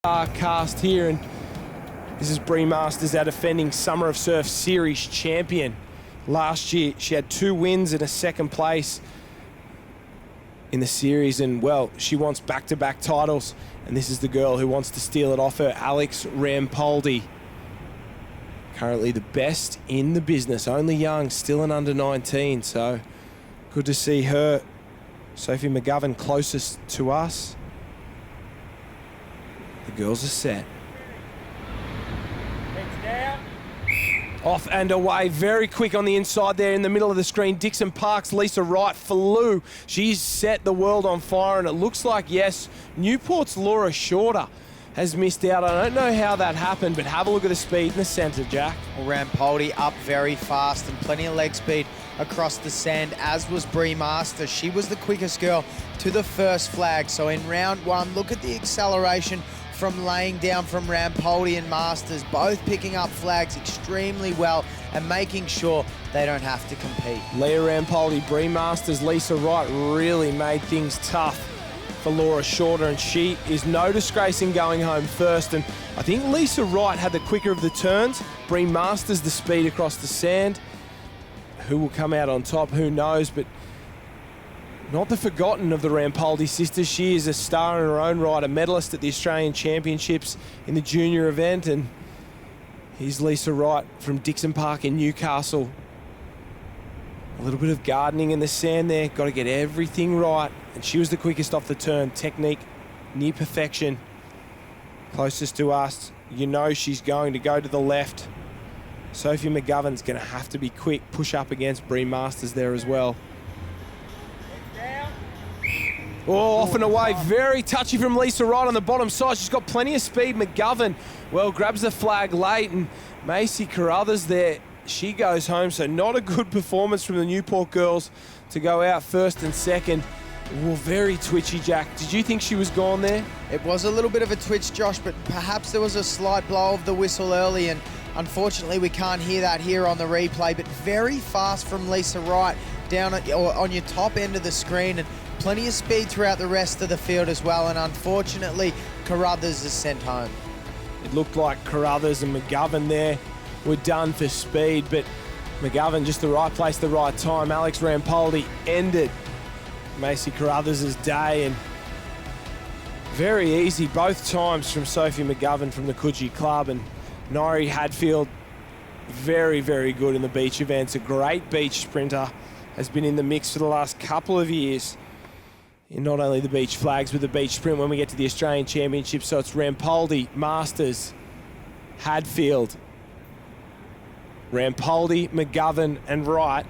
cast here, and this is Bree Masters, our defending Summer of Surf Series champion. Last year, she had 2 wins and a 2nd place in the series, and well, she wants back-to-back titles, and this is the girl who wants to steal it off her, Alex Rampoldi. Currently the best in the business, only young, still an under 19, so good to see her. Sophie McGovern closest to us. The girls are set. Off and away, very quick on the inside there in the middle of the screen. Dixon Park's Lisa Wright flew. She's set the world on fire, and it looks like, yes, Newport's Laura Shorter has missed out. I don't know how that happened, but have a look at the speed in the centre, Jack. Well, Rampoldi up very fast and plenty of leg speed across the sand, as was Bree Masters. She was the quickest girl to the first flag. So in round 1, look at the acceleration from laying down from Rampoldi and Masters, both picking up flags extremely well and making sure they don't have to compete. Leah Rampoldi, Bree Masters, Lisa Wright really made things tough for Laura Shorter, and she is no disgrace in going home first. And I think Lisa Wright had the quicker of the turns. Bree Masters the speed across the sand. Who will come out on top, who knows, but not the forgotten of the Rampoldi sisters. She is a star in her own right, a medalist at the Australian Championships in the junior event. And here's Lisa Wright from Dixon Park in Newcastle. A little bit of gardening in the sand there. Got to get everything right. And she was the quickest off the turn. Technique, near perfection. Closest to us. You know she's going to go to the left. Sophie McGovern's going to have to be quick. Push up against Bree Masters there as well. Oh, off and away. Very touchy from Lisa Wright on the bottom side. She's got plenty of speed. McGovern, well, grabs the flag late, and Macy Carruthers there, she goes home. So not a good performance from the Newport girls to go out first and second. Well, very twitchy, Jack. Did you think she was gone there? It was a little bit of a twitch, Josh, but perhaps there was a slight blow of the whistle early, and unfortunately we can't hear that here on the replay. But very fast from Lisa Wright down on your top end of the screen, and plenty of speed throughout the rest of the field as well. And unfortunately, Carruthers is sent home. It looked like Carruthers and McGovern there were done for speed, but McGovern just the right place, the right time. Alex Rampoldi ended Macy Carruthers' day, and very easy both times from Sophie McGovern from the Coogee Club. And Nairi Hadfield, very, very good in the beach events. A great beach sprinter, has been in the mix for the last couple of years in not only the beach flags, but the beach sprint when we get to the Australian Championship. So it's Rampoldi, Masters, Hadfield, Rampoldi, McGovern and Wright,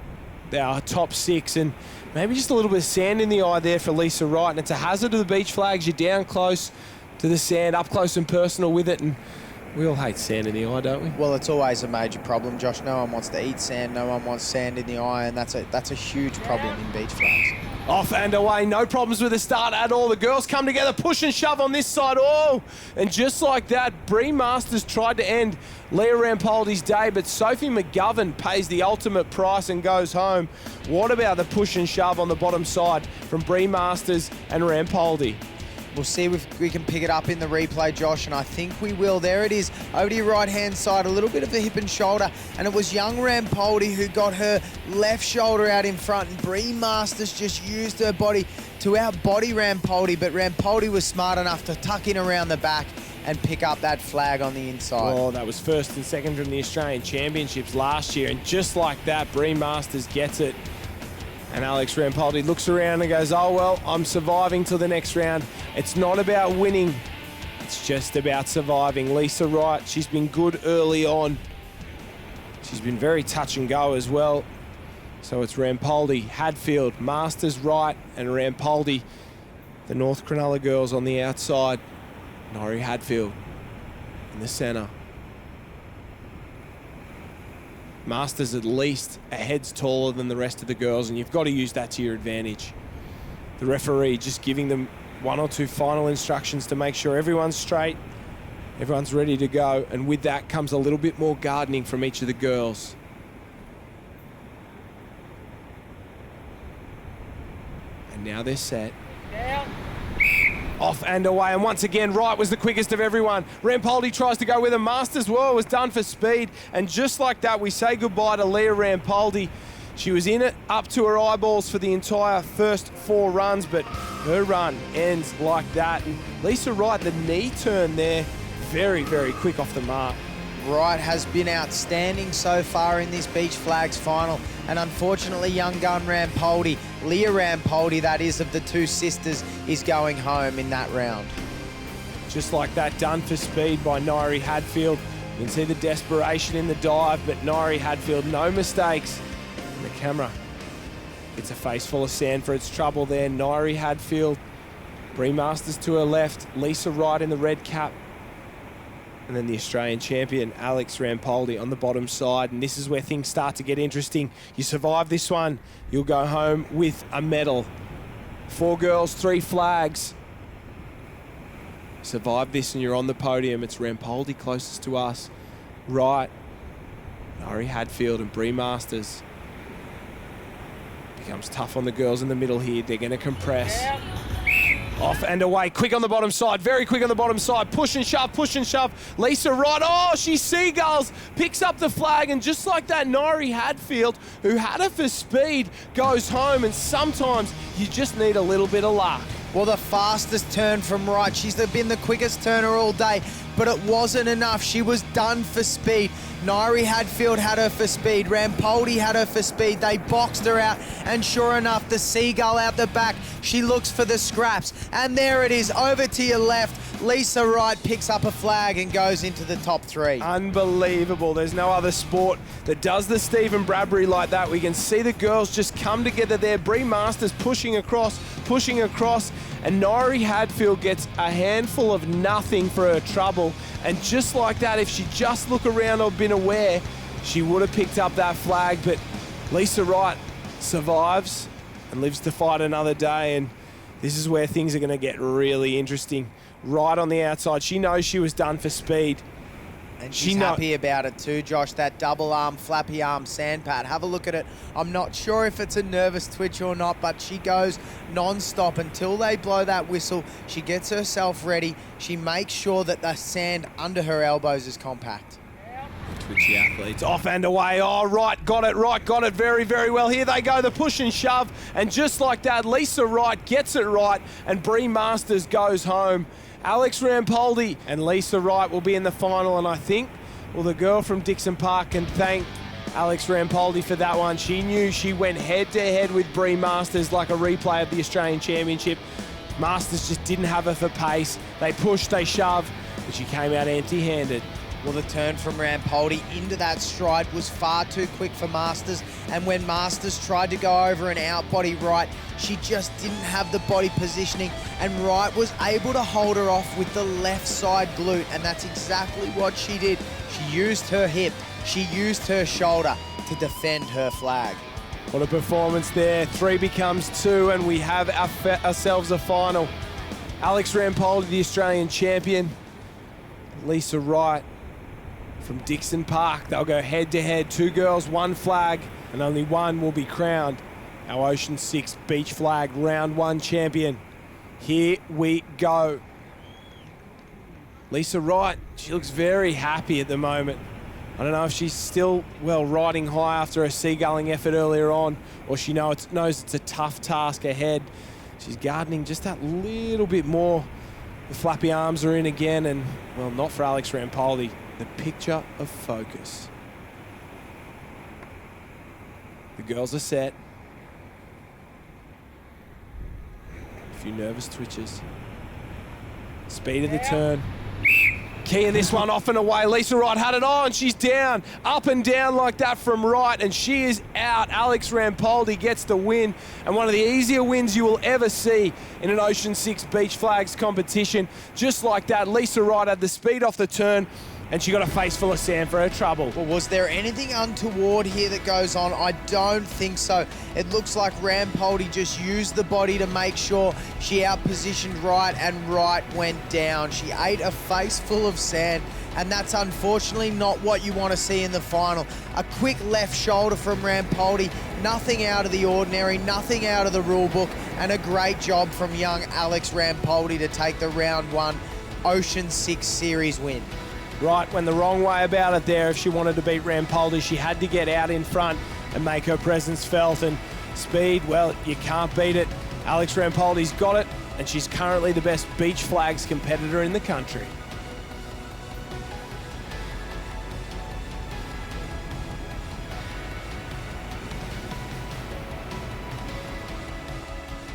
our top 6. And maybe just a little bit of sand in the eye there for Lisa Wright. And it's a hazard of the beach flags. You're down close to the sand, up close and personal with it. And we all hate sand in the eye, don't we? Well, it's always a major problem, Josh. No one wants to eat sand. No one wants sand in the eye, and that's a huge problem in beach flags. Off and away, no problems with the start at all. The girls come together, push and shove on this side. Oh, and just like that, Bree Masters tried to end Leah Rampoldi's day, but Sophie McGovern pays the ultimate price and goes home. What about the push and shove on the bottom side from Bree Masters and Rampoldi? We'll see if we can pick it up in the replay, Josh, and I think we will. There it is, over to your right-hand side, a little bit of a hip and shoulder, and it was young Rampoldi who got her left shoulder out in front, and Bree Masters just used her body to outbody Rampoldi, but Rampoldi was smart enough to tuck in around the back and pick up that flag on the inside. Oh, that was first and second from the Australian Championships last year, and just like that, Bree Masters gets it. And Alex Rampoldi looks around and goes, oh, well, I'm surviving till the next round. It's not about winning. It's just about surviving. Lisa Wright, she's been good early on. She's been very touch and go as well. So it's Rampoldi, Hadfield, Masters, Wright, and Rampoldi. The North Cronulla girls on the outside. Nairi Hadfield in the centre. Masters at least a head's taller than the rest of the girls, and you've got to use that to your advantage. The referee just giving them 1 or 2 final instructions to make sure everyone's straight, everyone's ready to go, and with that comes a little bit more gardening from each of the girls. And now they're set. Off and away, and once again, Wright was the quickest of everyone. Rampoldi tries to go with him. Masters, well, was done for speed, and just like that, we say goodbye to Leah Rampoldi. She was in it up to her eyeballs for the entire first 4 runs, but her run ends like that. And Lisa Wright, the knee turn there, very, very quick off the mark. Wright has been outstanding so far in this Beach Flags final, and unfortunately young gun Rampoldi, Leah Rampoldi that is, of the 2 sisters, is going home in that round. Just like that, done for speed by Nairi Hadfield. You can see the desperation in the dive, but Nairi Hadfield, no mistakes. And the camera gets a face full of sand for its trouble there. Nairi Hadfield, Bree Masters to her left, Lisa Wright in the red cap, and then the Australian champion, Alex Rampoldi, on the bottom side. And this is where things start to get interesting. You survive this one, you'll go home with a medal. 4 girls, 3 flags. Survive this and you're on the podium. It's Rampoldi closest to us. Wright, Nairi Hadfield and Bree Masters. Becomes tough on the girls in the middle here. They're going to compress. Off and away, quick on the bottom side, very quick on the bottom side, push and shove, push and shove. Lisa Wright, oh, she seagulls, picks up the flag, and just like that, Nairi Hadfield, who had her for speed, goes home, and sometimes you just need a little bit of luck. Well, the fastest turn from Wright, she's been the quickest turner all day, but it wasn't enough. She was done for speed. Nairi Hadfield had her for speed. Rampoldi had her for speed. They boxed her out, and sure enough, the seagull out the back, she looks for the scraps. And there it is, over to your left. Lisa Wright picks up a flag and goes into the top 3. Unbelievable. There's no other sport that does the Stephen Bradbury like that. We can see the girls just come together there. Bree Masters pushing across, and Nairi Hadfield gets a handful of nothing for her trouble. And just like that, if she just looked around or been aware, she would have picked up that flag. But Lisa Wright survives and lives to fight another day. And this is where things are going to get really interesting. Right on the outside, she knows she was done for speed. And she's happy about it too, Josh. That double arm, flappy arm sand pat. Have a look at it. I'm not sure if it's a nervous twitch or not, but she goes non-stop until they blow that whistle. She gets herself ready. She makes sure that the sand under her elbows is compact. Twitchy athletes, off and away. Oh, Wright got it very, very well. Here they go, the push and shove. And just like that, Lisa Wright gets it right, and Bree Masters goes home. Alex Rampoldi and Lisa Wright will be in the final, and I think, well, the girl from Dixon Park can thank Alex Rampoldi for that one. She knew she went head-to-head with Bree Masters like a replay of the Australian Championship. Masters just didn't have her for pace. They pushed, they shoved, but she came out empty-handed. Well, the turn from Rampoldi into that stride was far too quick for Masters, and when Masters tried to go over an out-body Wright, she just didn't have the body positioning, and Wright was able to hold her off with the left side glute, and that's exactly what she did. She used her hip, she used her shoulder to defend her flag. What a performance there. 3 becomes 2, and we have ourselves a final. Alex Rampoldi, the Australian champion. Lisa Wright from Dixon Park. They'll go head-to-head. 2 girls, 1 flag, and only one will be crowned our Ocean 6 Beach Flag Round 1 champion. Here we go. Lisa Wright, she looks very happy at the moment. I don't know if she's still, well, riding high after her seagulling effort earlier on, or she knows it's a tough task ahead. She's gardening just that little bit more. The flappy arms are in again, and, well, not for Alex Rampoldi. The picture of focus. The girls are set. A few nervous twitches. Speed of the turn. Key in this one, off and away. Lisa Wright had it on. She's down, up and down like that from Wright, and she is out. Alex Rampoldi gets the win, and one of the easier wins you will ever see in an Ocean 6 Beach Flags competition. Just like that, Lisa Wright had the speed off the turn, and she got a face full of sand for her trouble. Well, was there anything untoward here that goes on? I don't think so. It looks like Rampoldi just used the body to make sure she outpositioned Wright, and Wright went down. She ate a face full of sand, and that's unfortunately not what you want to see in the final. A quick left shoulder from Rampoldi, nothing out of the ordinary, nothing out of the rule book, and a great job from young Alex Rampoldi to take the round 1 Ocean 6 series win. Right, went the wrong way about it there. If she wanted to beat Rampoldi, she had to get out in front and make her presence felt, and speed, well, you can't beat it. Alex Rampoldi's got it, and she's currently the best beach flags competitor in the country.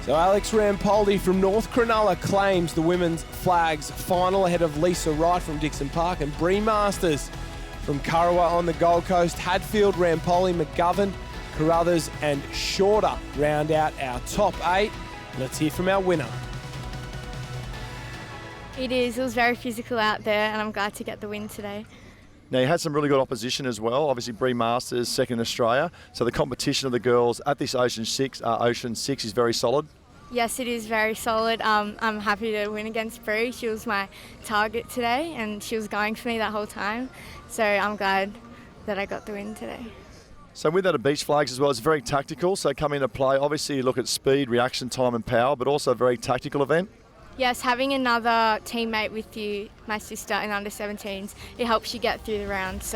So Alex Rampoldi from North Cronulla claims the women's flags final ahead of Lisa Wright from Dixon Park, and Bree Masters from Kurrawa on the Gold Coast. Hadfield, Rampoldi, McGovern, Carruthers and Shorter round out our top 8. Let's hear from our winner. It was very physical out there, and I'm glad to get the win today. Now, you had some really good opposition as well. Obviously, Bree Masters, second in Australia. So the competition of the girls at this Ocean 6 is very solid. Yes, it is very solid. I'm happy to win against Bree. She was my target today, and she was going for me that whole time. So I'm glad that I got the win today. So with that at beach flags as well, it's very tactical. So come into play, obviously you look at speed, reaction time and power, but also a very tactical event. Yes, having another teammate with you, my sister in under-17s, it helps you get through the round. So